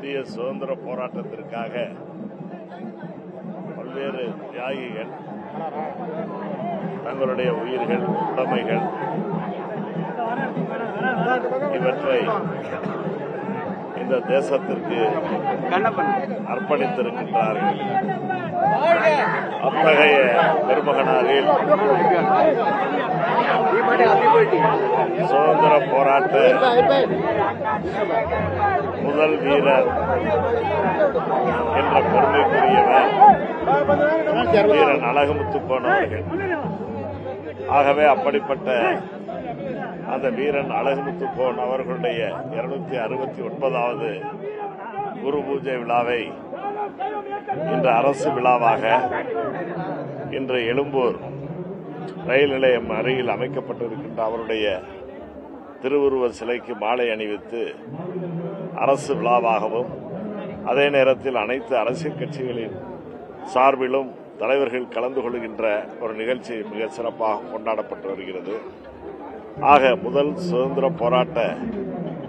இந்திய சுதந்திர போராட்டத்திற்காக பல்வேறு தியாகிகள் தங்களுடைய உயிர்கள், உடைமைகள் இவற்றை இந்த தேசத்திற்கு அர்ப்பணித்திருக்கின்றார்கள். அத்தகைய பெருமகனாரில் சுதந்திர போராட்ட முதல் வீரர் என்ற பெருமைக்குரியவர் வீரன் அழகுமுத்துக்கோன் அவர்கள். ஆகவே அப்படிப்பட்ட அந்த வீரன் அழகுமுத்துக்கோன் அவர்களுடைய 269வது குரு பூஜை விழாவை இன்று அரசு விழாவாக இன்று எழும்பூர் ரயில் நிலையம் அருகில் அமைக்கப்பட்டிருக்கின்ற அவருடைய திருவுருவ சிலைக்கு மாலை அணிவித்து அரசு விழாவாகவும், அதே நேரத்தில் அனைத்து அரசியல் கட்சிகளின் சார்பிலும் தலைவர்கள் கலந்து கொள்கின்ற ஒரு நிகழ்ச்சி மிக சிறப்பாக கொண்டாடப்பட்டு வருகிறது. ஆக முதல் சுதந்திர போராட்ட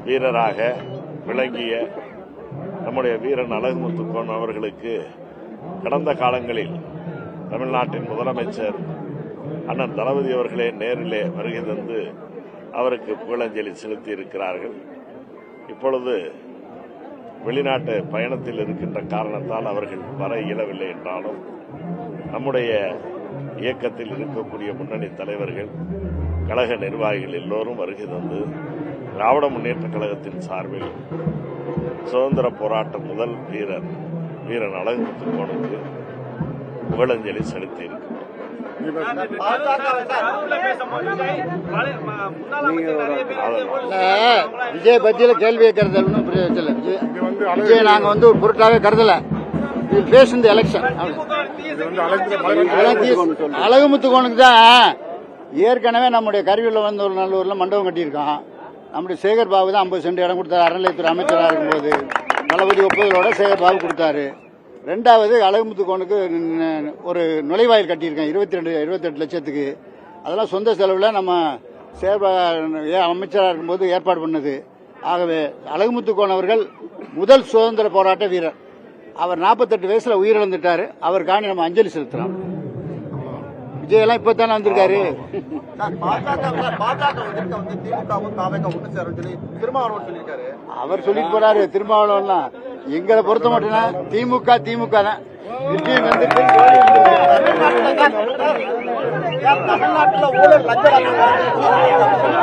வீரராக விளங்கிய நம்முடைய வீரன் அழகுமுத்துக்கோன் அவர்களுக்கு கடந்த காலங்களில் தமிழ்நாட்டின் முதலமைச்சர் அண்ணன் தளபதி அவர்களே நேரிலே வருகை தந்து அவருக்கு புகழஞ்சலி செலுத்தி இருக்கிறார்கள். இப்பொழுது வெளிநாட்டு பயணத்தில் இருக்கின்ற காரணத்தால் அவர்கள் வர இயலவில்லை என்றாலும் நம்முடைய இயக்கத்தில் இருக்கக்கூடிய முன்னணி தலைவர்கள், கழக நிர்வாகிகள் எல்லோரும் வருகை தந்து திராவிட முன்னேற்ற கழகத்தின் சார்பில் சுதந்திர போராட்ட முதல் வீரன் அழகுமுத்துக்கோனுக்கு புகழஞ்சலி செலுத்தி இருக்கிறார். விஜய் பத்தியில கேள்வி கேட்கறது விஜய் நாங்க வந்து ஒரு பொருட்டாவே கருதல. பேசுறது எலெக்ஷன் அழகுமுத்துக்கோனுக்கு தான் ஏற்கனவே நம்முடைய கருவியில் வந்து ஒரு நல்லூர்ல மண்டபம் கட்டியிருக்கோம். நம்முடைய சேகர் பாபு தான் 50 சென்ட் இடம் கொடுத்தாரு. அறநிலையத்துறை அமைச்சராக இருக்கும்போது தளபதி ஒப்புதலோட சேகர் பாபு கொடுத்தாரு. ரெண்டாவது அழகுமுத்துக்கோனுக்கு ஒரு நுழைவாயில் கட்டியிருக்கேன் 28 லட்சத்துக்கு. அதெல்லாம் சொந்த செலவில் நம்ம அமைச்சராக இருக்கும்போது ஏற்பாடு பண்ணது. ஆகவே அழகுமுத்துக்கோன் அவர்கள் முதல் சுதந்திர போராட்ட வீரர். அவர் 48 வயசுல உயிரிழந்துட்டாரு. அவருக்காண்டி நம்ம அஞ்சலி செலுத்துறோம். விஜயெல்லாம் இப்பதானே வந்திருக்காரு. அவர் சொல்லிட்டு போறாரு திருமாவளவன்லாம். எங்களை பொறுத்த மட்டும் திமுக தான் விஜயம் வந்துட்டு